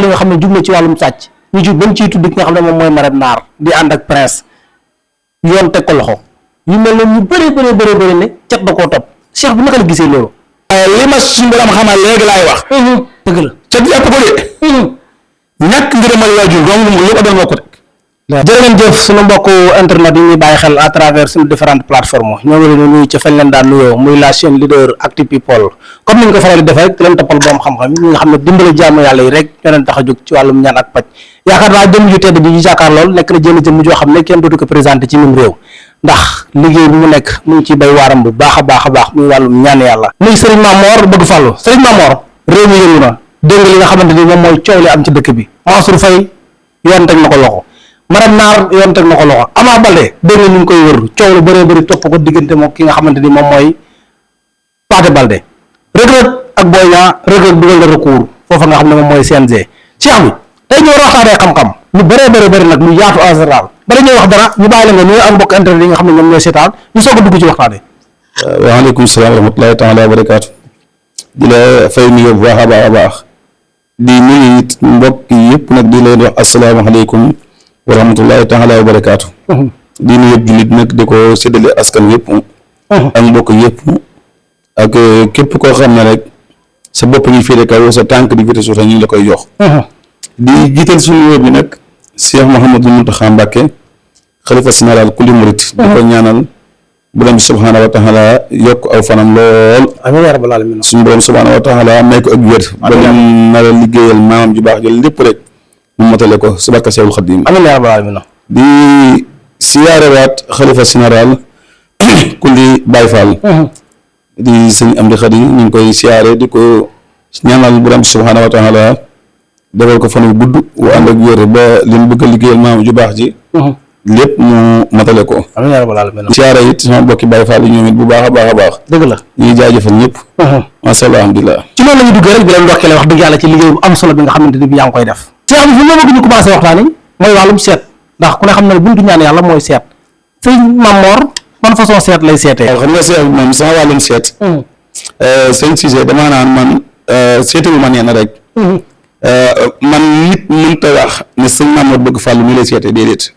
yi nga xam ne jug na ci wàllum sàcc ñu ci bañ ciy tudd ki nga xam ne moom mooy Marème Naar di ànd ak prince yoon teg ko loxo yu mel noonu ñu bëri ne cat da koo topp Cheikh bi naka la gisee loolu. li ma suñu borom xamal léegi laay wax. dëgg la cat yàpp ko de. ñàkk ngërëmal waajur dong lu ko doon moo ko teg. jërë ngeen jëf suñu mbokku internet yi ñuy bàyyi xel à travers suñu différentes plateformes ñoo ngi leen di nuyu ci fañ leen daan nuyoo muy la chaîne leader Actu People comme ni ñu ko faral di defee rek di leen toppal borom xam-xam yi ñi nga xam ne dimbale jaamu yàlla yi rek ñoo leen tax a jóg ci wàllum ñaan ak paj yaakaar naa jëm ju tedd ji ñu jàkkaar lool nekk na jëm joo xam ne kenn dootu ko présenté ci mim réew ndax liggéey bi mu nekk mu ngi ciy bay waaram bu baax a baax muy wàllum ñaan yàlla muy Serigne Mamor bëgg fàllu Serigne Mamor réew mi yëngu na dégg nga li nga xamante ni moom mooy coow li am ci dëkk bi Mansour Faye yoon teg na ko loxo Marème Naar yoon teg na ko loxo Ama Baldé dégg nga ñu ngi koy wër coow lu bëri topp ko diggante moom ki nga xamante ni moom mooy Pathé Baldé Reug Reug ak Boy Niang Reug Reug dugal na recours foofa nga xam ne moom mooy CNG Cheikh bi tey ñu war a waxtaanee xam-xam lu bëri nag lu yaatu en général bala ñuy wax dara ñu bàyyi la nga nuyu ak mbokk internet yi nga xam ne ñoom ñooy seetaan ñu soog a dugg ci waxtaanee. waaleykum salaam wa rahmatulahi taala wa barakaatu di la fay nuyoo bu baax a baax di nuyu it mbokk yëpp nag di leen wax asalaamaaleykum wa rahmatulahi taala wa barakaatu. di nuyu yëpp jullit nag di ko séddale askan yëpp. ak mbokk yëpp ak képp koo xam ne rek sa bopp ñu féete kaw sa tànk di féete suuf ñu ngi la koy jox. di jiital suñu nuyoo bi nag Cheikh Mouhamadou Mountakha Mbacké xalifa général kulli murit di ko ñaanal borom bi subhaanahu wa taala yokk aw fanam lool. amiin yaa rabbal aalamiin. suñu borom subhaanahu wa taala may ko ak wér. ba lim na la liggéeyal maamam ju baax jël lépp rek mu matale ko si barka Seexul Xadiim. amiin yaa rabbal aalamiin. di siyaarewaat xalifa général kulli Baay Faal. di sëñ Amdi Xadi ñu ngi koy siyaare di ko ñaanal borom bi subhaanahu wa taala defal ko fan wu gudd wu ànd ak wér ba li mu bëgg a liggéeyal maamam ju baax ji. lépp mu matale ko. amiin yaa rabbal aalamiin. siyaare it sama mbokki Baay Faal yi ñoom it bu baax a baax. dëgg la ñu ngi jaajëfal ñëpp. macha allah alhamdulilah. ci loolu la ñu duggee rek di leen ndokkale wax dëgg yàlla ci liggéey bu am solo bi nga xamante ni bi yaa ngi koy def. Cheikh bi fi ma bëgg ñu commencé waxtaan yi mooy wàllum seet ndax ku ne xam na ne buntu ñaan yàlla mooy seet sëñ Mamor man façon seet lay seetee. xam nga seet moom sama wàllum seet. sëñ Cissé damaa naan man seetewu ma neen rek. man nit mënta wax ne sëñ Mamor bëgg fàllu mi lay seete déedéet.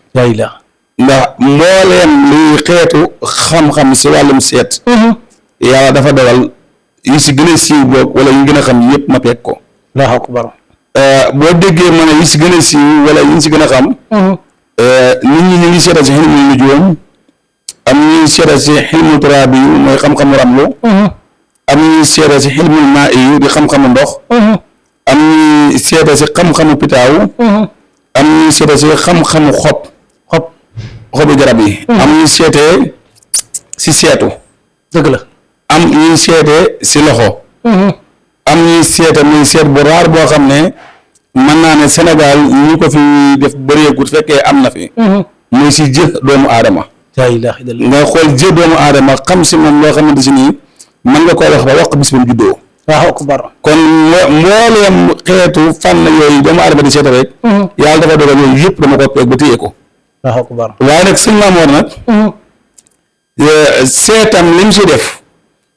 ndax mbooleem luy xeetu xam-xam si wàllum seet. yàlla dafa dogal yu si gën a siiw boog wala yu gën a xam yëpp ma peeg ko. Allahu akbar. boo déggee ma ne yu si gën a siiw wala yu si gën a xam. nit ñi ñu ngi seetal si xilmul nujuum am ñuy seetal si xilmul turaabi yu mooy xam-xamu ramlu. am ñuy seetal si xilmul maa yu di xam-xamu ndox. am ñuy seetal si xam-xamu pitaaw. am ñuy seetal si xam-xamu xobi garab yi. am ñuy seetee si seetu. dëgg la. am ñuy seetee si loxo. am ñuy seete muy seet bu raar boo xam ne mën naa ne Sénégal ñu ko fi def bëreegut fekkee am na fi. muy si jë doomu aadama. nga xool jë doomu aadama xam si moom loo xamante si nii mën nga koo wax ba wax bis ba mu juddoo. waaw akbar. kon mbooleem xeetu fànn yooyu doomu aadama di seete rek. yàlla dafa dogal yooyu yëpp dama ko peeg ba téye ko. waaw akbar. waaye nag sëñ Mamoor nag. seetam li mu si def.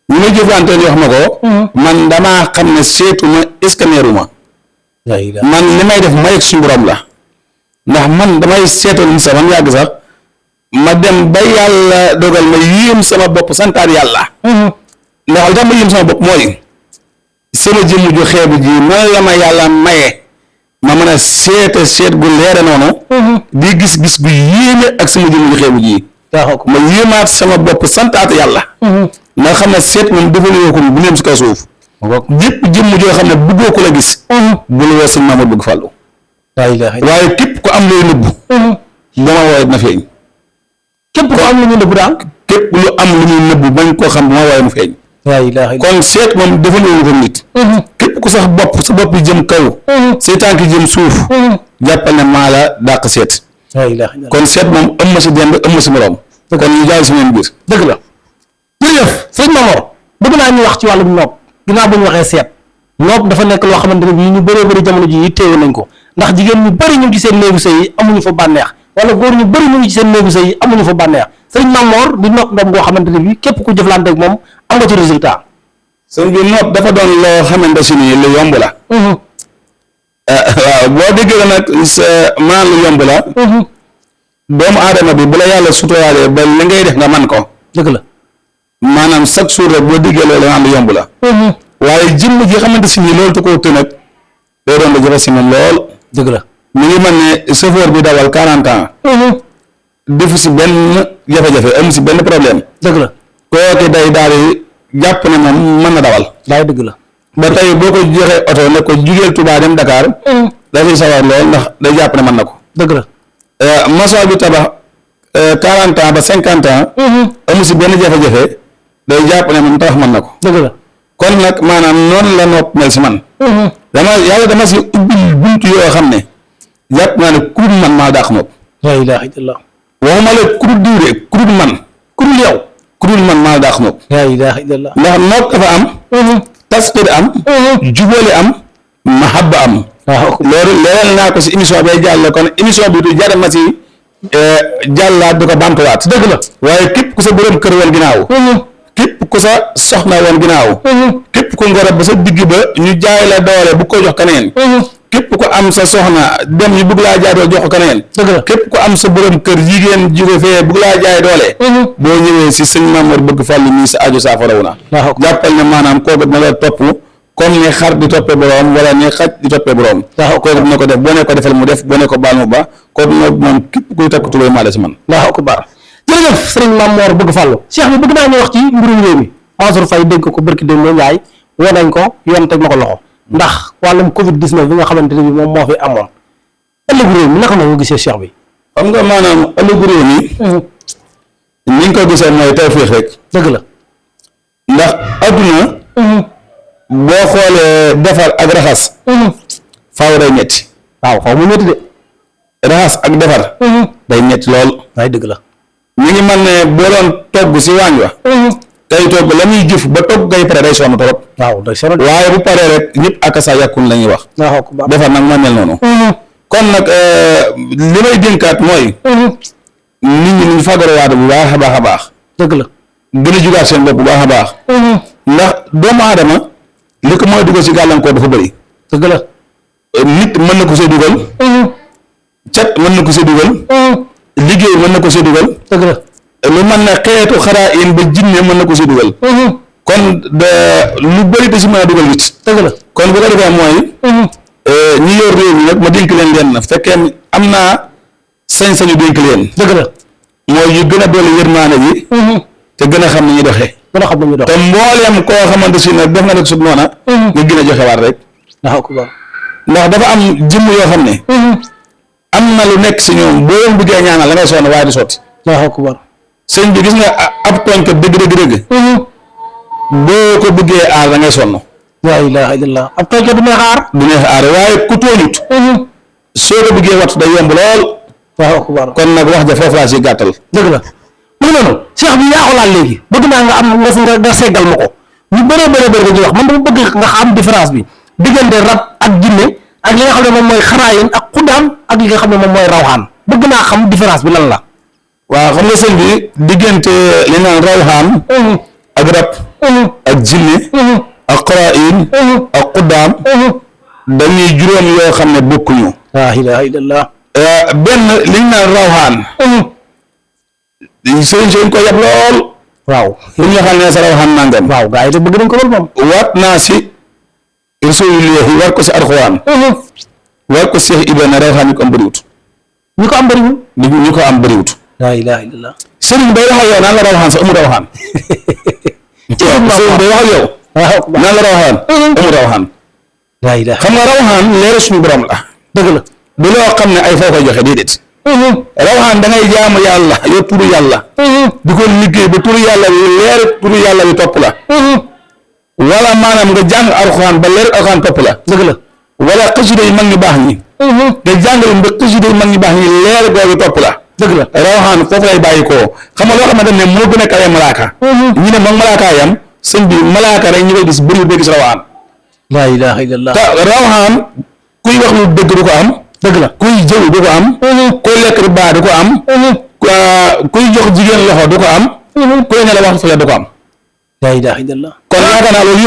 ñu ma jëflante ñu wax ma ko. man damaa xam ne seetu ma scanneru ma. man li may def may ak suñu borom la. ndax man damay seetal ni sax man yàgg sax ma dem ba yàlla dogal ma yéem sama bopp santaat yàlla. ndax li tax ma yéem sama bopp mooy sama jëmm ju xeebu ji nan la ma yàlla maye ma mën a seet gu leere noonu. di gis gu yéeme ak sama jëmm ju xeebu ji. ma yéemaat sama bopp santaat yàlla. nga xam ne seet moom defaloo ko bu neem si kaw suuf. jëpp jëmm joo xam ne bëggoo ko la gis. bu la woo sëñ Mamour bëgg fàllu. waaye képp ko am looy nëbbu. dama wooye dina feeñ. képp ko am lu muy nëbbu daal. képp lu am lu muy nëbbu bañ koo xam dama wooye mu feeñ. kon seet moom defaloo ko nit. képp ku sax sa bopp yi jëm kaw. say tànk yi jëm suuf. jàppal ne maa la dàq seet. kon seet moom ëmm si dend ëmm si morom. kon ñu jaay si ñoom biir. dëgg la. jërëjëf sëñ Mamor bëgg naa ñu wax ci wàllum nopp ginnaaw bu ñu waxee seet nopp dafa nekk loo xamante ne bii ñu bëree jamono ji yitteewu nañ ko ndax jigéen ñu bëri ñu ngi ci seen néegu sëy yi amuñu fa bànneex wala góor ñu bëri ñu ngi ci seen néegu sëy yi amuñu fa bànneex sëñ Mamor di nopp ndoom goo xamante ne bii képp ku jëflante ak moom am nga ci résultat. sëñ bi nopp dafa doon loo xamante si nii lu yomb la. waaw boo déggee nag sa maan lu yomb la doomu aadama bi bu la yàlla suturaale ba li ngay def nga man ko dëgg la maanaam chaque jour rek boo déggee loolu maan lu yomb la waaye jëmm ji xamante si ni loolu tu ko të nag day doon la jafe si moom lool dëgg la mi ngi mën ne chauffeur bi dawal 40 ans defu si benn jafe-jafe amu si benn problème dëgg la kooku day daal di jàpp ne moom mën na dawal daay dëgg la ba tey boo ko joxee oto ne ko jugeel Touba dem Dakar dafay sawar lool ndax day jàpp ne mën na ko dëgg la maçon bi tabax 40 ans ba 50 ans amu si benn jafe-jafe day jàpp ne moom tabax mën na ko dëgg la kon nag maanaam noonu la nopp mel si man dama si ubbil buntu yoo xam ne jàpp naa ne kurut man maa dàq nopp la ilaha illallah waxuma la kurut diw de kurut man kurut yow kurut man maa dàq nopp la ilaha illallah ndax nopp dafa am tasqir am jubóole am mahabba am loolu leeral naa ko si émission bay jàll kon émission bi du jar ma si jàllaat du ko bamtuwaat dëgg la waaye képp ku sa borom kër woon ginnaaw képp ku sa soxna woon ginnaaw képp ku ngoro ba sa digg ba ñu jaay la doole bu ko jox keneen képp ku am sa soxna dem ñu bëgg laa jaay doole jox ko keneen képp ku am sa borom kër jigéen jóge fee bëgg laa jaay doole boo ñëwee si sëñ Mamour bëgg fàllu mii sa aajo saafarawu na jàppal ne maanaam kooku dina la topp comme ne xar di toppee boroom wala ne xaj di toppee boroom kooku dina ko def boo ne ko defal mu def boo ne ko baal mu ba kooku nag moom képp kuy takk tubay maa la si man Allahu akbar jërëjëf sëriñ Mamour bëgg fàllu cheikh bi bëgg naa ñu wax ci mbirum réew mi Mansour Faye dégg ko barki démb Njaay woo nañ ko yoon teg na ko loxo ndax wàllum covid 19 bi nga xamante ne bi moom moo fi amoon ëllëgu réew mi naka nga ko gisee cheikh bi xam nga maanaam ëllëgu réew mi ni nga ko gisee mooy tawfeex rek dëgg la ndax adduna boo xoolee defar ak raxas faaw day ñetti waaw xaw mu ñetti de raxas ak defar day ñetti lool waaye dëgg la mi ngi mën ne boo doon togg si waañ wa kay togg la muy jëf ba togg ngay pare day sonn trop waaw day sonn waaye bu paree rek ñëpp ak sa yàkkun la ñuy wax defar nag ma mel noonu kon nag li may dénkaat mooy nit ñi ñu fagaruwaat bu baax a baax a baax dëgg la gën a jugaat seen bopp bu baax a baax ndax doomu aadama li ko mooy dugal si gàllankoor dafa bëri dëgg la nit mën na ko see dugal cat mën na ko see dugal liggéey mën na ko see dugal dëgg la lu mën na xeetu xaraa in ba jinne mën na ko see dugal kon lu bëri da si mën a dugal nit dëgg la kon bu ko defee mooy ñi yor réew mi nag ma dénk leen leen na fekkee am naa sañ-sañu dénk leen dëgg la mooy yu gën a doole yërmaane ji te gën a xam ni ñuy doxee gën a xam ni ñuy doxee te mbooleem koo xamante si nag def nga nag sut noona nga gën a joxe waat rek ndax dafa am jëmm yoo xam ne am na lu nekk si ñoom boo leen bëggee ñaanal la ngay sonn waaye du sotti sëñ bi gis nga ab tooñkat dëgg boo ko bëggee aar da ngay sonn laa ilaaha illallah ab tooñkat du neex aar waaye ku tooñut soo ko bëggee wattu day yomb lool kon nag wax ja foofu laa si gàttal dëgg la mu ngi noonu cheikh bi yaa ko laal léegi bëgg naa nga am nga seggal ma ko ñu bëree bëri nga wax man dama bëgg nga xam différence bi diggante rab ak jinne ak li nga xam ne moom mooy xaraayin ak xuddaam ak li nga xam ne moom mooy rawxaan bëgg naa xam différence bi lan la waaw xam nga sëñ bi diggante li naan rawxaan ak rab ak jinne ak xaraayin ak xuddaam dañuy juróom yoo xam ne bokkuñu laa ilaaha illallah benn liñ naan rawxaan sëñ ko yab lool waaw pour ñu xam ne sa rawxaan nangam waaw gaa yi de bëgg nañ ko lool moom waat naa si rasulillahi war ko si alxuraan war ko Seex Ibrahima rawxaan ñu ko am bëriwut ñu ko am bëriwut laa ilaaha illallah sëriñ bay wax ak yow naan la rawxaan sax amul rawxaan sëriñ bay wax ak yow naan la rawxaan amul rawxaan laa ilaaha xam nga rawxaan leer suñu borom la dëgg la du loo xam ne ay foo koy joxe déedéet rawxaan da ngay jaamu yàlla yow turu yàlla di ko liggéey ba turu yàlla bi leer turu yàlla bi topp la wala maanaam nga jàng alxuraan ba leer alxuraan topp la dëgg la wala xasida yi mag ñu baax ñi nga jàngale ba xasida yi mag ñu baax ñi leer googu topp la dëgg la rawxaan foofu lay bàyyi koo xam nga loo xamante ne moo gën a kawe malaaka ñu ne moom malaaka yam sëñ bi malaaka rek ñu koy gis bëriwul ba gis rawxaan laa ilaaha illallah te rawxaan kuy wax lu dëgg du ko am dëgg la kuy jëw du ko am kuy lekk riba du ko am kuy jox jigéen loxo du ko am kuy ne la wax fële du ko am laa ilaaha illallah kon yaakaar naa loolu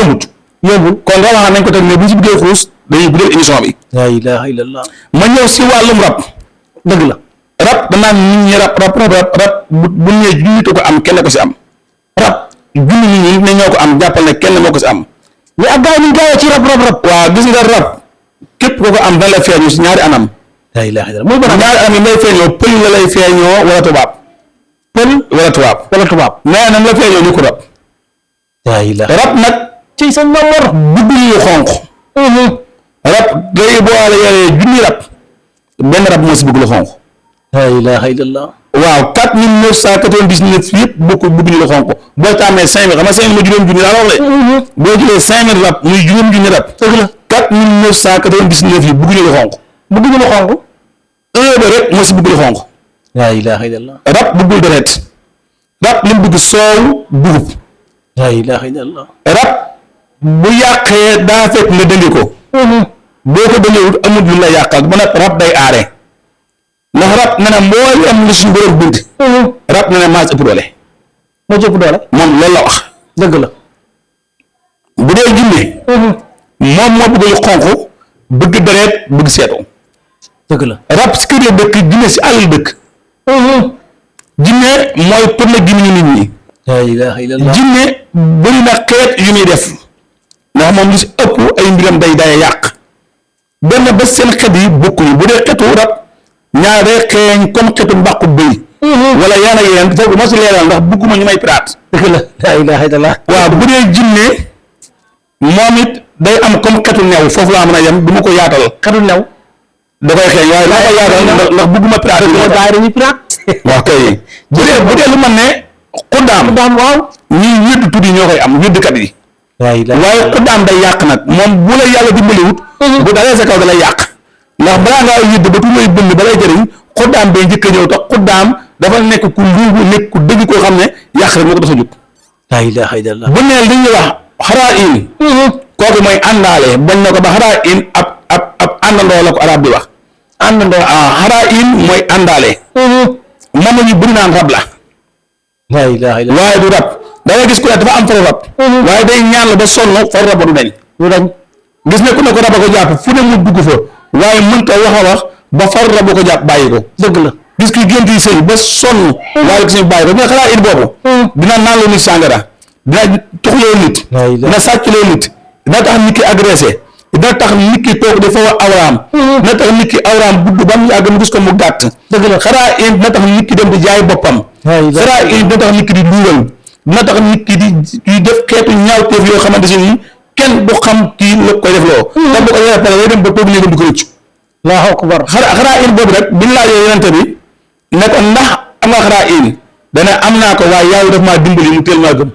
yombul kon rawxaan nañ ko teg ne bu ñu si bëggee xuus dañuy guddal émission bi. la ilaha illallah. ma ñëw si wàllum rab. dëgg la. rab danaa nit ñi rab bu ñëwee junni ko am kenn ko si am. rab junni nit ñi ne ñoo ko am jàppal ne kenn moo ko si am. mais ak gars yi ñu gaawee ci rab. waaw gis nga rab képp koo ko am dana la feeñu si ñaari anam. la ilaha illallah muy ban ñaari anam yi lay feeñoo pël la lay feeñoo wala tubaab. pël wala tubaab. nee na la feeñoo ñu ko rab. la ilaha rab nag ci sëñ Mamor. bëggul yu xonq. rab day boole yore junni rab benn rab moo si bëgg lu xonq. la ilaha illallah. waaw 4999 yëpp bëgguñu lu xonq boo tàmmee 5000 xam nga 5000 ma juróom junni laa wax de. boo jëlee 5000 rab muy juróom junni rab. dëgg la. 4999 yi bëgguñu lu xonq. bëgguñu lu xonq. ba rek moo si bëgg lu xonq. la ilaha illallah. rab bëggul deret. rab li mu bëgg soow dugub. la ilaha illallah. rab bu yàqee daa fekk nga dënge ko. boo ko dëngewut amul lu la yàqal ba nag rab day aare. ndax rab nee na mboolem li suñu borom bind. rab nee na maa ëpp doole. moo ci ëpp doole. moom loolu la wax. dëgg la. bu dee jinne moom moo bëgg lu xonq bëgg deret bëgg seetu. dëgg la. rab si kër la dëkk jinne si àll dëkk. jinne mooy tourné gémmiñu nit ñi. la ilaha illallah. jinne bëri na xeet yu muy def ndax moom lu si ëpp ay mbiram day yàq benn ba seen xet yi bokkuñu bu dee xetu rab ñaar day xeeñ comme xetu mbàqu bëy wala yenn ak yeneen foofu ma si leeral ndax bugguma ñu may piraat. dëgg la. la ilaha illallah. waaw bu dee jinne moom it day am comme xetu new foofu laa mën a yem du ma ko yaatal. xetu new. da koy xeeñ waaye laa ko yaatal ndax bugguma piraat. dañuy piraat. waaw kay bu dee lu man ne xuddaam waaw. ñii wéddu tuddi ñoo koy am wéddkat yi. waaye xuddaam day yàq nag moom bu la yàlla dimbaliwut. bu dalee sa kaw da lay yàq ndax balaa ngaa wédd ba tuulay bënn ba lay jëriñ xuddaam day njëkk a ñëw te xuddaam dafa nekk ku luubu nekk ku dëgg koo xam ne yàq rek moo ko dafa jóg. la ilaha illallah. bu neel li ñuy wax xaraa in kooku mooy àndaale bañ na ko ba xaraa in ab àndandoo la ko arab di wax. àndandoo. xaraa in mooy àndaale. moom la ñu bëri naan rab la. la ilaha illallah. waaye du rab da ngay gis ku ne dafa am faru rab. waaye day ñaan la ba sonn faru rab du dañ. gis ne ku ne ko rab a ko jàpp fu ne mu dugg fa waaye mënta wax a wax ba faru rab ko jàpp bàyyi ko. dëgg la. gis ki gént yi sëy ba sonn. waaye gis ñu bàyyi ko dina xalaa it boobu. dina naan loo nit sàngara dina tuxloo nit. dina sàccloo nit dina tax nit ki agressé dina tax nit ki toog dafa wax awraam. dina tax nit ki awraam gudd ba mu yàgg mu gis ko mu gàtt. dëgg la. xaraa it dina tax nit ki dem di jaay boppam. xaraa it dina tax nit ki di duural dina tax nit ki di def xeetu ñaawteef yoo xamante si ni kenn du xam kii la koy def loo. te bu ko defee pare day dem ba toog néegam di ko rëccu. Allahu akbar. xaraa it boobu rek biñ laajee yonente bi ne ko ndax am nga xaraa in dana am naa ko waaye yàlla daf maa dimbali mu teel maa gëm.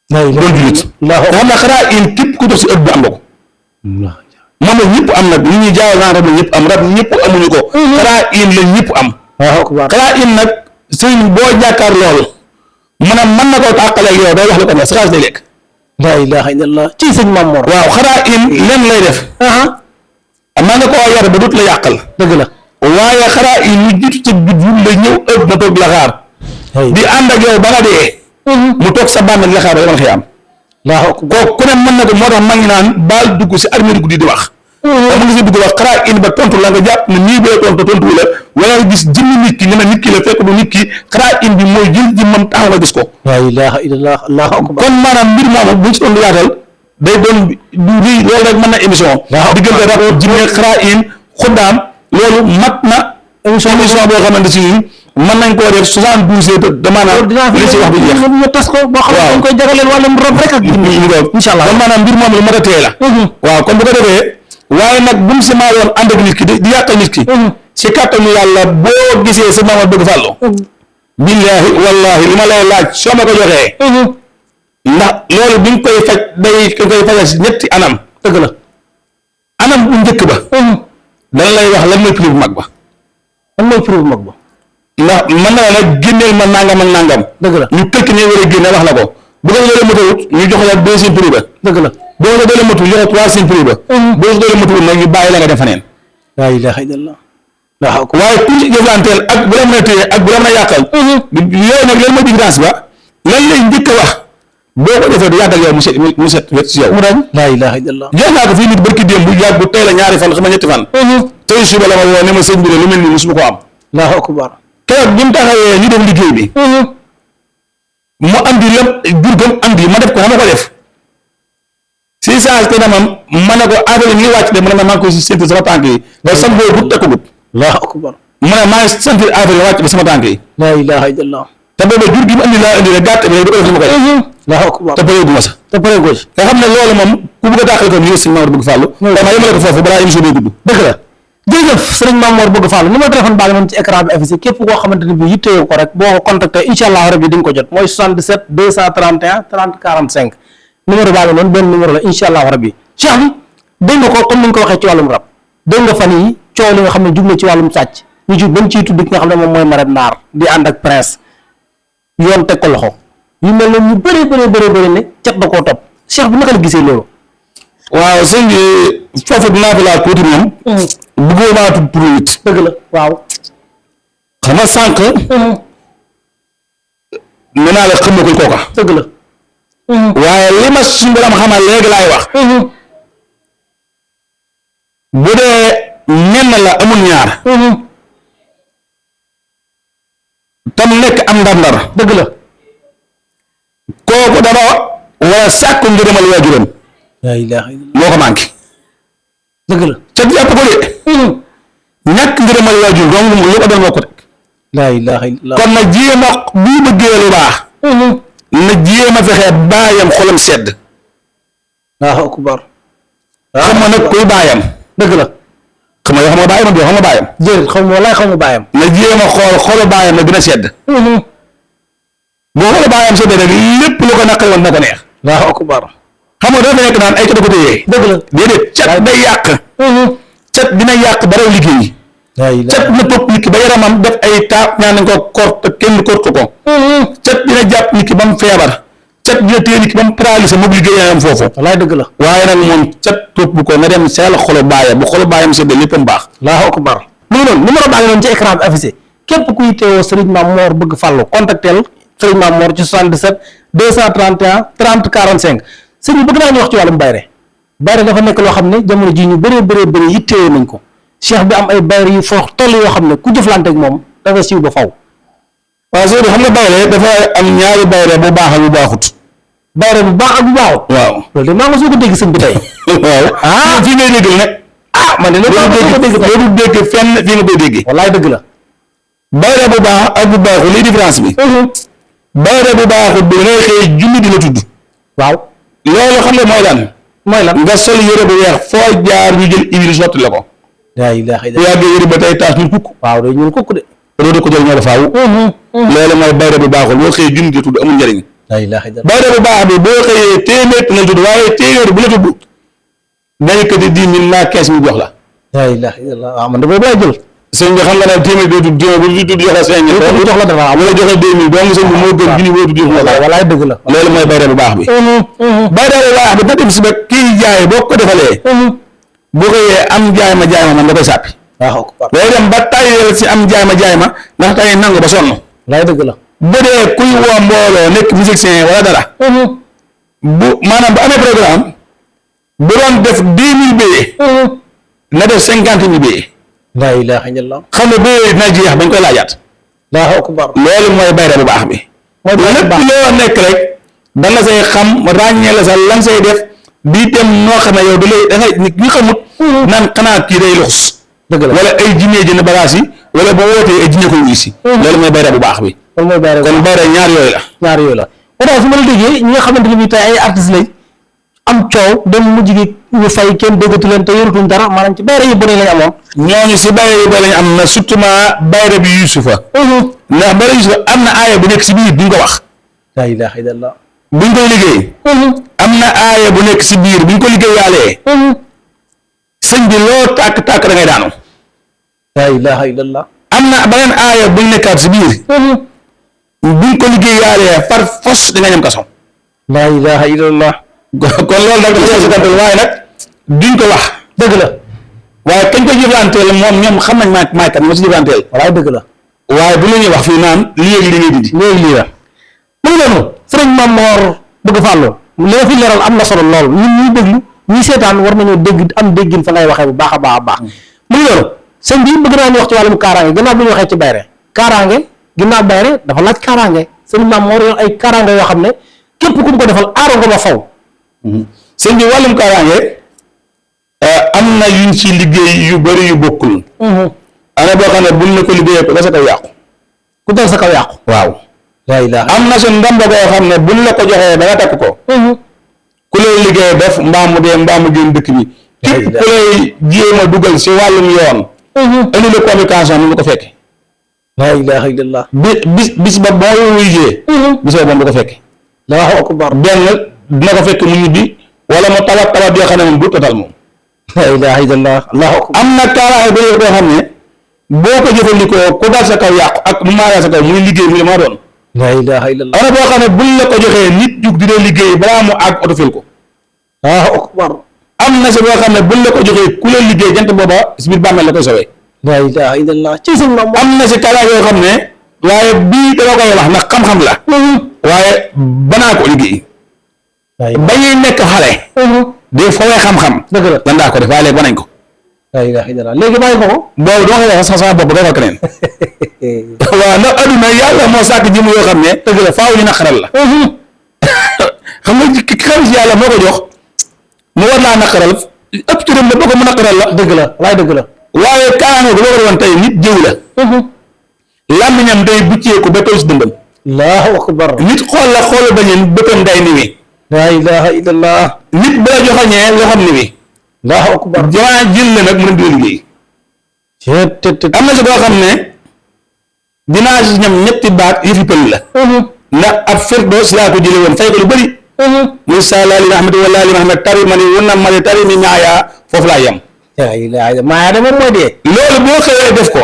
doon julit xam na xaraa in képp ku dox si ëpp bi am nga ko. moom la ñëpp am nag nit ñi jaawal naan rab la ñëpp am rab ñëpp amuñu ko. xaraa in la ñëpp am. xaraa in nag sëñ boo jàkkaar lool maanaam mën na koo tàqaleeg yow day wax la ko ne sa xaalis day lekk. la ilaha illallah. ci sëñ Mamor. waaw xaraa in len lay def. man nga koo yar ba dut la yàqal. dëgg la. waaye xaraa in ñu jiitu ca juddu la ñëw ëpp na toog la xaar. di ànd ak yow ba nga dee. mu toog sa bànn la xaar ba dama xëy am. kooku ku ne mën na ko moo tax maa ngi naan baal dugg si armée guddi di wax. xam nga si dugg wax xaraa in ba tontu la nga jàpp ne nii bee tontu la wala nga gis jëmmi nit ki nga ne nit ki la fekk du nit ki xaraa in bi mooy jël jëmmam taxaw nga gis ko. la ilaha illallah. Allahu akbar. kon maanaam mbir moomu buñ si doon lu yaatal day doon du rëy loolu rek mën na émission. diggante rab jinne xaraa in xuddaam loolu mat na émission boo xamante si nii mën nañ koo def 72 heures de maanaam li si wax du jeex. ñu tas ko boo xam ne dañ koy jagleel wàllum rab rek ak jinne. incha allah kon maanaam mbir moom lu mat a tee la. waaw kon bu ko defee waaye nag bu mu si maa yoon ànd ak nit ki di yàqal nit ki. si kàttanu yàlla boo gisee sa maama bëgg fàllu. billaahi wallaahi li ma lay laaj soo ma ko joxee. ndax loolu bi nga koy faj day koy fajal si ñetti anam. dëgg la. anam bu njëkk ba. dana lay wax lan mooy prix bu mag ba. lan mooy prix bu mag ba. ndax mën na la nag génneel ma nangam ak nangam. dëgg la. ñu tëkk ne war a génne wax la ko bu ko doole matawut ñu jox la deuxième prix ba. dëgg la. boo ko doole matul jox la troisième prix ba. boo ko doole matul nag ñu bàyyi la nga dem faneen. la ilaha illallah. waaye ku ci jëflanteel ak bu la mën a téye ak bu la mën a yàqal. yooyu nag lan mooy différence ba lan lay njëkk a wax boo ko defee du yàgg ak yow mu set wet si yow. mu dañ laa ilaha illallah. jox naa ko fii nit barki démb bu yàgg bu tey la ñaari fan xam nga ñetti fan. tey suba la ma woo ne ma sëñ bi lu mel nii musuma ko am. allahu akbar. keroog bi mu taxawee ñu def liggéey bi. mu andi lépp jur gam andi ma def ko xam nga ko def. si saa si kanamam ma ne ko affaire yi ñu ngi wàcc de mu ne ma maa ngi koy séntu sama tànk yi. ba sam boobu tekkugut. allahu akbar. mu ne maa ngi sant affaire yi wàcc ba sama tànk yi. laa ilaha illallah. te booba jur gi mu andi laa andi rek gàtt bi rek du ko def li ma koy def. allahu akbar. te pareegu ma sax. te pare ko ci. nga xam ne loolu moom ku bëgg a dàqal ko nii sëñ Maodo bëgg fàllu. dama yemale ko foofu balaa émission bi gudd. dëgg la jërëjëf sëriñ Mamour bëgg Fall numéro téléphone baa ngi noonu ci écran bi affiché képp koo xamante ni bi yittewoo ko rek boo ko contacté incha allah rabbi di nga ko jot mooy 77 231 30 45 numéro baa ngi noonu benn numéro la incha allah rabbi cheikh bi dégg nga ko comme ni nga ko waxee ci wàllum rab dégg nga fan yi coow li nga xam ne jug na ci wàllum sàcc ñu ci bañ ciy tudd ki nga xam ne moom mooy Marème Naar di ànd ak prince yoon teg ko loxo yu mel noonu ñu bëri ne cat da koo topp cheikh bi naka la gisee loolu. waaw sëñ bi foofu dinaa fi laaj tuuti moom. bëggoo maa tudd pour nit. dëgg la waaw. xam nga sànq. nee naa la xamagul kooka. dëgg la. waaye li ma suñu borom xamal léegi laay wax. bu dee ñenn la amul ñaar. tam nekk am ndar-ndar. dëgg la. kooku dama war a sàkku ngërëmal waajuram. laa ilaaha illallah. moo ko manqué. dëgg la. ca jàpp ko de. ñàkk ngërëmal waajur donc lu ko doon moo ko rek. laa ilaaha illallah. kon na jéem a bu bëggee lu baax. na jéem a fexe baayam xolam sedd. Allahu akbar. xam nga nag kuy baayam. dëgg la. xam nga yoo xam nga baayam ak yoo xam nga baayam. jërëjëf xam nga walaay xam nga baayam. na jéem a xool xolu baayam na dina sedd. boo xolu baayam sedd rek lépp lu ko naqari woon na ko neex. Allahu akbar. xam nga dafa nekk naan ay cat ko téye. dëgg la. déedéet cat day yàq. cat dina yàq baraw liggéey. cat na topp nit ki ba yaramam def ay taab ñaan nañ ko kort kenn kortu ko. cat dina jàpp nit ki ba mu feebar. cat dina téye nit ki ba mu paralysé moom liggéeyam foofu. walaay dëgg la. waaye nag moom cat topp ko na dem seel xolu baayam bu xolu baayam sedd léppam baax. Allahu akbar. mu ngi noonu numéro baa ngi noonu ci écran bi affiché képp kuy teewoo Serigne Mamour bëgg fàllu contactel Serigne Mamour ci 77 231 30 45 sëñ bi bëgg naa ñu wax ci wàllum bayre dafa nekk loo xam ne jamono ji ñu bëree yittewoo nañ ko cheikh bi am ay bayre yu foox toll yoo xam ne ku jëflante ak moom dafa siiw ba faw. waaw soo xam nga bayre dafa am ñaari bayre bu baax ak bu baaxut. bayre bu baax ak bu baaxut. waaw loolu de maa nga soo ko dégg sëñ bi tey. waaw fii ngay dégg nag. man de loolu loolu dégg fenn fii nga koy déggee. wallaay dëgg la. bayre bu baax ak bu baaxut liy différence bi. bayre bu baaxut bi ngay xëy junni di la tudd. waaw loolu xam nga mooy lan. mooy lan nga sol yére bu weex foo jaar ñu jël huile sotti la ko. laa ilaaha bu yàggee yére ba tey taas ñu kukk. waaw day ñuul kukk de. loolu ko jël ñoo la faaw. loolu mooy bayre bu baaxul boo xëyee junni di tudd amul njëriñ. laa ilaaha illallah. bayre bu baax bi boo xëyee téeméer na tudd waaye téeméer bu la tudd dañu ko di 10 000 laa 15 000 jox la. laa ilaaha illallah waaw man de boobu laay jël. sëñ bi xam nga ne téeméer doo tudd téeméer bu tudd jox la 5 000. jox la dara wala joxe 2 000 donc sëñ bi moo gën junni boo tudd jox la. walaay dëgg la. loolu mooy bayre bu baax bi. bayre bu baax bi nga dem si ba kii jaay boo ko defalee. boo xëyee am jaay ma man nga koy sàppi. waaw day dem ba tayal si am jaay ma ndax tey nangu ba sonn. walaay dëgg la. bu dee kuy woo mbooloo nekk musicien wala dara. bu maanaam bu amee programme. bu doon def 10 000 billets. na def 50 000 billets. laa ilaaha illallah. xam ne billets dina jeex bañ koy laajaat. Allahu akbar. loolu mooy bayre bu baax bi. mooy bayre bu baax lépp loo nekk rek da nga say xam ràññee la sa lan say def di dem noo xam ne yow da ngay ñu xamut. naan xanaa kii day luxus. dëgg la wala ay jinne jënd bagage yi wala boo wootee ay jinne ko wuyu si. loolu mooy bayre bu baax bi. loolu mooy bayre kon bayre ñaar yooyu la. ñaar yooyu la. oto su ma la déggee ñi nga xamante ne bii tey ay artistes lañ am coow dem mujj gi ñu fay kenn déggatu leen te yorutuñ dara maanaam ci bayre yu bëri lañ amoon. ñooñu si bayre yu bëri lañ am na surtout bayre bi Yuusufa. ndax bayre Yuusufa am na aaya bu nekk si biir duñ ko wax. laa ilaaha illallah. buñ koy liggéey. am na aaya bu nekk si biir buñ ko liggéeyaalee. sëñ bi loo tàkk da ngay daanu. laa ilaaha illallah. am na beneen aaya buñ nekkaat si biir. buñ ko liggéeyaalee par force da nga ñam kaso. laa ilaaha illallah. kon loolu nag dafa si gàttal waaye nag duñ ko wax. dëgg la. waaye kañ ko jëflanteel moom ñoom xam nañ maay kat moo si jëflanteel. walaay dëgg la. waaye bu la ñuy wax fii naan lii ak li ngay dindi. léegi lii la. mu ngi noonu sëriñ Mamour bëgg fàllu li nga fi leeral am na solo lool ñun ñuy déglu ñuy seetaan war nañoo dégg am déggin fa ngay waxee bu baax a baax a baax mu ngi loolu sëñ bi bëgg naa ñu wax ci wàllum kaaraange gannaaw bu ñu waxee ci bayre kaaraange ginnaaw bayre dafa laaj kaaraange sëñ Maam Mor yor ay kaaraange yoo xam ne képp ku mu ko defal aaro nga ba faw sëñ bi wàllum kaaraange am na yuñ ci liggéey yu bëri yu bokkul ana boo xam ne buñ la ko liggéeyee ko da sa kaw yàqu ku dal sa kaw yàqu waaw laa ilaaha am na sa ndomba koo xam ne buñ la ko joxee da nga takk ko ku lay liggéey def mbaamu dee mbaamu génn dëkk bi képp ku lay jéem a dugal si wàllum yoon indi la communication ni mu ko fekke laa ilaaha illallah bis ba boo wuyjee bis ba moom du ko fekke Allahu akbar benn dina ko fekk mu ñibbi wala mu tawat yoo xam ne moom du total moom laa ilaaha illallah Allahu akbar am na kaaraange ba boo xam ne boo ko jëfandikoo ku dal sa kaw yàqu ak mu maayaa sa kaw muy liggéey muy maa doon laa ilaaha illallah am na boo xam ne buñ la ko joxee nit jug dina liggéey balaa mu àgg autofil ko Allahu akbar am na si boo xam ne buñ la ko joxee ku la liggéey jant booba si biir bàmmeel la koy sowee laa ilaaha illallah ci sëñ Maam Mor am na si kaaraange yoo xam ne waaye bii dama koy wax ndax xam-xam la waaye banaa ko liggéey ba ñuy nekk xale di fowee xam-xam dëgg la lan daa ko def waaye léegi banañ ko laa ilaaha illallah léegi bàyyi ko ko boobu dama koy wax sax sama bopp dafa keneen waaw ndax adduna yàlla moo sàkk jëm yoo xam ne dëgg la faaw ñu naqaral la xam nga ki xam si yàlla moo ko jox mu war naa naqaral ëpp ci dem la boo ko mu naqaral la dëgg la waaye dëgg la waaye kaaraange bu ko woon tey nit jëw la làmmiñam day bucceeku ba toll si dëndam Allahu akbar nit xool la xoolu bañeen bëtam day niwi laa ilaaha illallah nit bu la joxañee loo xam niwi Allahu akbar jamaa jël la nag mën a dina liggéey am na si boo xam ne dinaa si ñam ñetti baat yëfi pël la ndax ab firdo si laa ko jële woon fay ko lu bëri muy sala li rahmati wala li rahmat tari ma ni wunna ma ni tari mi ñaayaa foofu laa yem laa ilaaha illallah maa de moom mooy dee loolu boo xëyee def ko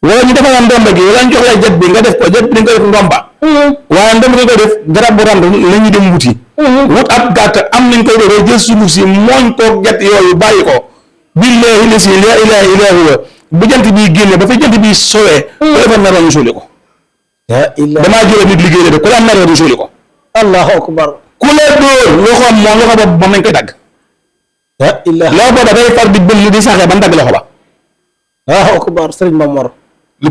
wala ñu defal la ndomba gi wala ñu jox la jet bi nga def ko jet bi nga def ndomba waaye ndomba gi ko def garab bu rand la ñu dem wuti wut ab gàtt am nañ koy defee jël sunguf si mooñ koog jet yooyu bàyyi ko billahi la si la ilaha illa huwa bu jant bi génne ba fa jant bi sowee ku defa meroon ñu suuli ko damaa jëlee nit liggéey la de ku la meroon ñu suuli ko Allahu akbar ku la dóor loxoom moom loxo ba moom nañ koy dagg loxo booba day far di bënn di saxee ba dagg loxo ba Allahu akbar sëriñ Maam Mor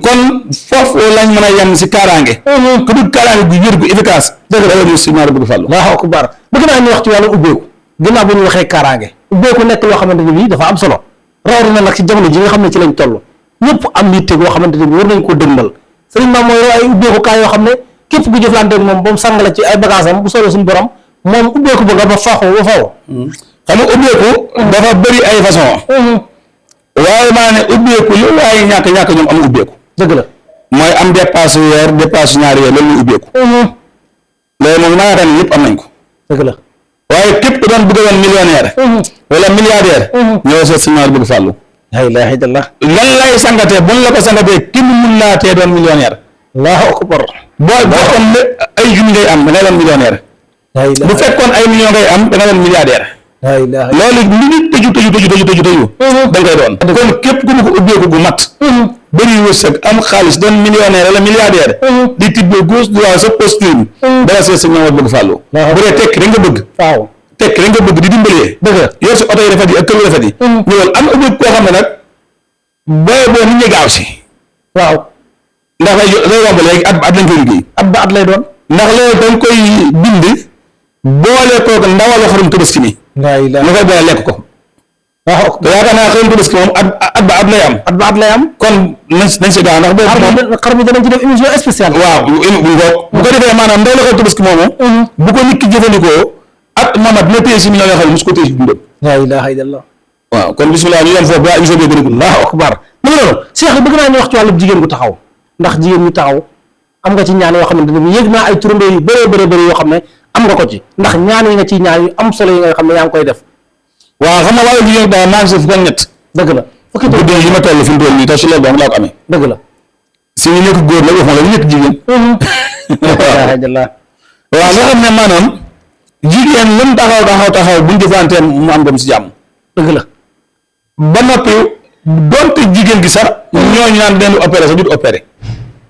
kon foofu lañ mën a yem si kaaraange ku dugg kaaraange gu wér gu efficace dëgg la ñu si ñaari bëgg fàllu Allahu akbar bëgg naa ñu wax ci wàllu ubbeeku ginnaaw bu ñu waxee kaaraange ubbeeku nekk loo xamante ne bii dafa am solo rawatina nag si jamono ji nga xam ne ci lañ toll ñëpp am yitte goo xamante ne bii war nañ koo dëgmal sëriñ Maam Mor ay ubbeeku kaay yoo xam ne képp ku jëflante ak moom ba mu sàng la ci ay bagage am bu soobee suñu borom moom ubbeeku ba nga ba faxoo ba faw xam nga ubbeeku dafa bëri ay façon waaye maa ne ubbeeku lu waaye ñàkk ñoom am ubbeeku dëgg la mooy am dépasse weer dépasse ñaari weer loolu muy ubbeeku loolu moom maa ne ñëpp am nañ ko dëgg la waaye képp ku doon bëgg a doon millionnaire wala milliardaire ñoo seet si ñaari bëgg fàllu la ilaha illallah lan lay sangatee buñ la ko sangatee kenn mun laa tee doon millionnaire Allahu akbar boo fekkoon ne ay junni ngay am da ngay doon millionnaire bu fekkoon ay million ngay am da nga doon milliardaire loolu lu nit tëju da nga koy doon kon képp ku mu ko ubbeeku gu mat bëri wërsëg am xaalis doon millionnaire wala milliardaire di tibbee gauche droite sa posture bi dara seet sa ñëwaat bëgg fàllu bu dee tekk rek nga bëgg waaw tekk rek nga bëgg di dimbalee yor si oto yi rafet yi ak kër yu rafet yi ñëwal am ubbeeku koo xam ne nag boo nit ñi gaaw si waaw ndax lay romb léegi at ba at lañ koy liggéey at ba at lay doon ndax loolu dañ koy bind boole koog ndawal xarum tabaski mi nga koy boole lekk ko waaw yaakaar naa xarum tabaski moom at ba at lay am at ba at lay am kon nañ si gaaw ndax boobu moom xar mi danañ ci def émission spéciale waaw bu ko defee maanaam ndaw la xarum tabaski moomu bu ko nit ki jëfandikoo at mamat dina téye si million yoo xam ne mosu ko téye si dundam la ilaha illallah waaw kon bismillah ñu yem foofu ba émission bi gën a gudd Allahu akbar mu ngi loolu Cheikh bëgg naa ñu wax ci wàllu jigéen gu taxaw ndax jigéen ñu taxaw am nga ci ñaan yoo xamante ne yëg naa ay turandoo yu bëree bëri yoo xam ne am nga ko ci ndax ñaan yi nga ciy ñaan yu am solo yi nga xam ne yaa ngi koy def waaw xam nga wàllu jigéen daal maa ngi si fukk ak ñett dëgg la fukki guddi yi ma toll fi mu toll nii te si loolu laa ko amee dëgg la si ñu nekk góor la waxuma la ñu nekk jigéen waaw nga xam ne maanaam jigéen lu mu taxaw buñ jëfantee mu am dem si jàmm dëgg la ba noppi doonte jigéen gi sax ñooñu naan den opéré sax du opéré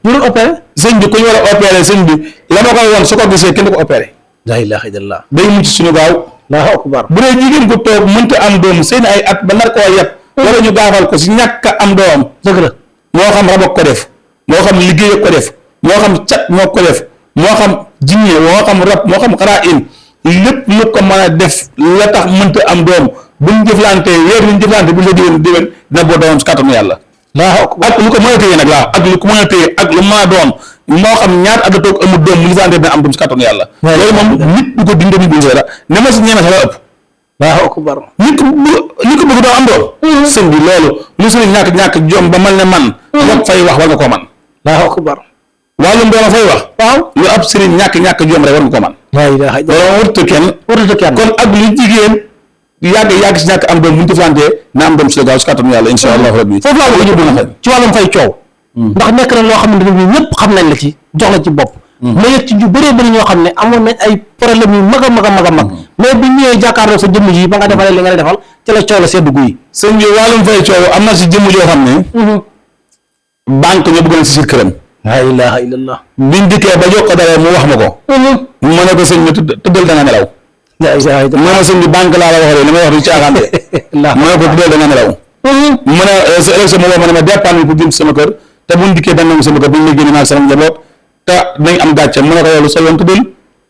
ñu dul opéré sëñ bi ku ñu war a opéré sëñ bi la ma koy woon su ko gisee kenn du ko opéré la ilaha illallah. day mucc suñu gaaw. Allahu akbar. bu dee jigéen ko toog mënta am doom seen ay at ba nar koo yeb. wala ñu gaafal ko si ñàkk a am doom. dëgg la. moo xam rab ak ko def moo xam liggéey ak ko def moo xam cat moo ko def moo xam jinne moo xam rab moo xam xaraa in lépp lu ko mën a def la tax mënta am doom buñ jëflante weer ñu jëflante bu ñu la déwén dina boo doomam si kàttanu yàlla. ak lu ko mën a téye nag laa ak lu ko mën a téye ak lu mën a doon moo xam ñaar at a toog amul doom mu jëflante dina am doom si kàttanu yàlla. loolu moom nit du ko dindi bu dara ne ma si ñeeme sax la ëpp. Allahu akbar. nit ko bëgg doon am doom. sëñ bi loolu lu sëriñ ñàkk jom ba mal ne man. wax fay wax war nga koo man. Allahu akbar. wàllum doom fay wax. waaw lu ab sëriñ ñàkk jom rek war nga koo man. la ilaha illallah. loolu wërta kenn. kon ak lu jigéen yàgg si ñàkk am doom bu ñu jëflantee na am doom si la gaaw si kàttanu yàlla insha allahu rabbi. foofu laa bëgg ñu dugg ci wàllum fay coow. ndax nekk na loo xamante ne bii ñëpp xam nañ la ci jox la ci bopp. ma yëg ci ñu bëree bëri ñoo xam ne amoon nañ ay problème yu mag a mag mais bi ñëwee jàkkaarloo sa jëmm ji ba nga defalee li nga defal ci la coow la seddu guy. sëñ bi wàllum fay coow am na si jëmm joo xam ne. banque ñoo bëgg na si këram. la ilaha illallah. biñ dikkee ba jox ko dara mu wax ma ko. ma ne ko sëñ bi tëddal da nga nelaw. la ilaha illallah. ma ne sëñ bi banque laa la waxee li may wax du caaxaan de. ma ne ko tëddal da nga nelaw. ma ne sa élection ma woo ma ne ma dépendre pour jëm sama kër te buñ dikkee dañ nangu sama kër buñ la génne naa sama njaboot te dañ am gàcce mu ne ko yow lu sa yoon tëddal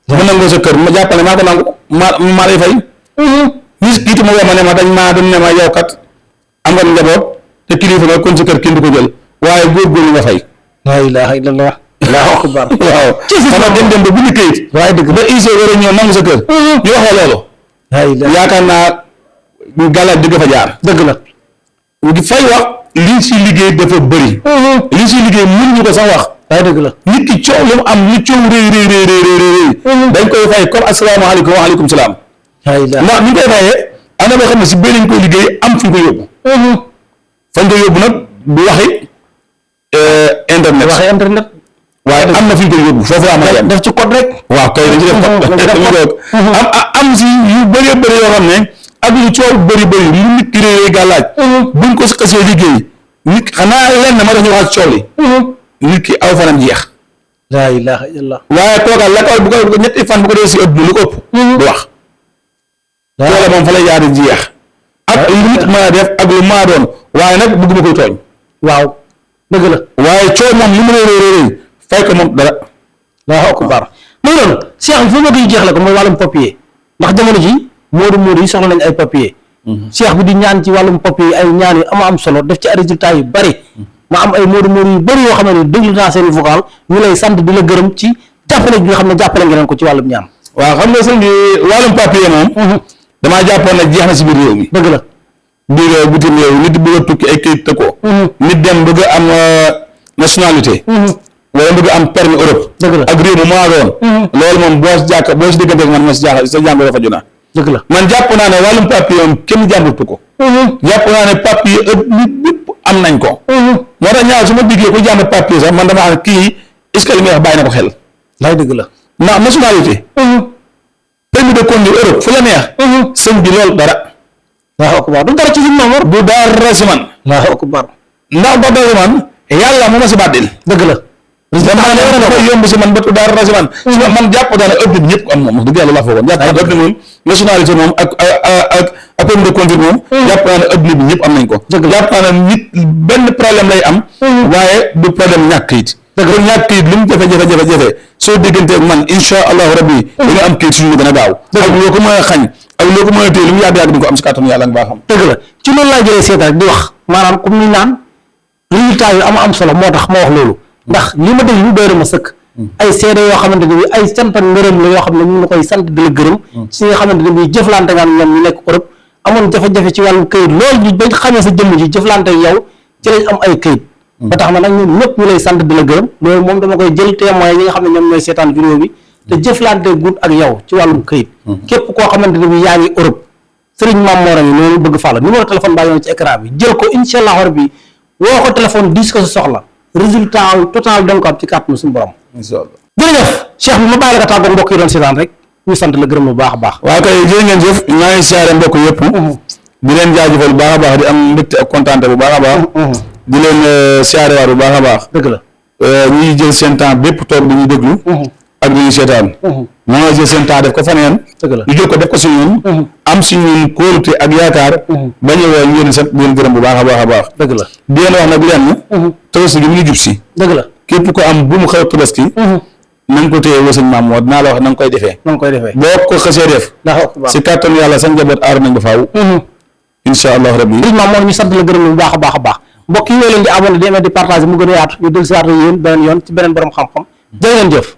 bu nangoo sa kër ma jàppale maa ko nangu maa lay fay ñi kiitu ma woo ma ne ma dañ ne ma yow kat am nga njaboot te kilifa nga kon sa kër kenn du ko jël waaye góorgóorlu nga fay. la ilaha illallah. Allahu akbar. waaw xam nga dem ba bu ñu këyit waaye dëgg ba ISO war a ñëw nangu sa kër ñu wax la loolu yaakaar naa gàllaaj dëgg fa jaar dëgg la fay wax liñ si liggéey dafa bëri liñ si liggéey mën ñu ko sax wax waaye dëgg la nit ki coow lu mu am lu coow rëy dañ koy fay comme asalaamaaleykum waaleykum salaam ndax ñu koy fayee am na boo xam ne si benn ñu koy liggéey am fu ñu koy yóbbu fañ koy yóbbu nag du waxi internet waaye am na fi ñu koy yóbbu foofu laa mën a yem def ci code rek waaw kay dañ ci def am si yu bëree bëri yoo xam ne ak lu coow bëri lu nit ki réeree gàllaaj buñ ko xasee liggéey nit xanaa lenn ma tax ñu wax coow li nit ki aw fanam jeex la ilaha illallah waaye toogal la ko bu ko ñetti fan bu ko dee si ëpp lu ko ëpp du wax coow la moom fa lay jaar di jeex ak lu nit mën a def ak lu mën a doon waaye nag bëgguma koy tooñ waaw dëgg la waaye coow moom li mu réy fay ko moom dara Allahu akbar muy loolu Cheikh bi fu ma koy jeexle ko mooy wàllum papier ndax jamono ji moodu yi soxla nañ ay papier Cheikh bi di ñaan ci wàllum papier ay ñaan yu am solo def ci ay résultats yu bari ma am ay moodu yu bari yoo xam ne déglu naa seen vocal ñu lay sant di la gërëm ci jàppale gi nga xam ne jàppale ngeen ko ci wàllum ñaan waaw xam nga sëñ bi wàllum papier moom damaa jàppoon ne jeex na si biir réew mi dëgg la biir bitim réew nit bëgg a tukki ay këyit tëkkoo nit dem bëgg a am nationalité wala bëgg am permis Europe ak réew mu maa doon loolu moom boo si diggante ak man ma si jaaxal sa jàmbur dafa junaa dëgg la man jàpp naa ne wàllum papier moom kenn jàmburtu ko jàpp naa ne papier ëpp nit bépp am nañ ko moo tax ñaar su ma diggee ku jàmbat papier sax man dama xam ne kii est-ce que li muy wax bàyyi na ko xel lay dëgg la ndax nationalité permis de conduire Europe fu la neex sëñ bi loolu dara Allahu akbar du dara ci suñu Mamour du dara si man Allahu akbar ndax ba dara si man yàlla moo ma si bàddil dëgg la dafa yomb si man ba dara si man man jàpp daal ëpp nit ñëpp am moom wax dëgg yàlla laa foogoon jàpp naa ëpp moom nationalité moom ak permis de conduire moom jàpp naa ne ëpp nit ñëpp am nañ ko jàpp naa ne nit benn problème lay am waaye du problème ñàkk kayit kon ñàkk kayit lu mu jafe-jafe soo diggante ak man insha allahu rabbi da nga am kayit suñu gën a gaaw ak loo ko mën a xañ ak loo ko mën a téye lu mu yàgg di ko am si kàttanu yàlla nga baaxam dëgg la ci loolu laa jëlee seet rek di wax maanaam comme ni naan résultat yu am solo moo tax ma wax loolu ndax li ma déglu doy na ma sëkk ay seede yoo xamante ne bi ay sant ak ngërëm la yoo xam ne ñu ngi koy sant di la gërëm si nga xamante ne bi jëflante nga ñoom ñu nekk Europe amoon jafe-jafe ci wàllu këyit loolu ñu bañ xamee sa jëmm ji jëflante yow ci lañ am ay këyit ba tax na nag ñun ñëpp ñu lay sant di la gërëm loolu moom dama koy jël témoin ñi nga xam ne ñoom ñooy seetaan vidéo bi te jëflante gudd ak yow ci wàllum këyit képp koo xamante ne bi yaa ngi Europe Serigne Mame Mor yi noonu bëgg fàlla numéro téléphone baa yoon ci écran bi jël ko incha allah rabbi woo ko téléphone dis ko sa soxla résultat total da nga ko am ci kàttanu suñu borom jërëjëf Cheikh bi ma bàyyi la nga tàggoog mbokk yi doon seetaan rek ñu sant la gërëm bu baax a baax waaw kay jërë ngeen jëf maa ngi siyaare mbokk yëpp di leen jaajëfal bu baax a baax di am mbégte ak kontaante bu baax a baax di leen siyaare waat bu baax a baax dëgg la ñuy jël seen temps bépp toog di ñu déglu ak di ñu seetaan moo jël seen temps def ko faneen dëgg la ñu jël ko def ko si ñun am si ñun kóolute ak yaakaar ba ñëwee ñu leen sant leen gërëm bu baax a baax a baax dëgg la di leen wax nag lenn tabaski gi mu ngi jub si dëgg la képp ko am bu mu xew tabaski na nga ko téye woo sëñ maam moo dinaa la wax na nga koy defee na nga koy defee boo ko xësee def si kàttanu yàlla sa njaboot aar nañ ba faaw insha allah rabbi sëñ maam moo ñu sant la gërëm bu baax a baax a baax mbokk yi yooyu leen di abonné di aimer di partager mu gën a yaatu ñu dul si waat yéen beneen yoon ci beneen borom xam-xam jërë ngeen jëf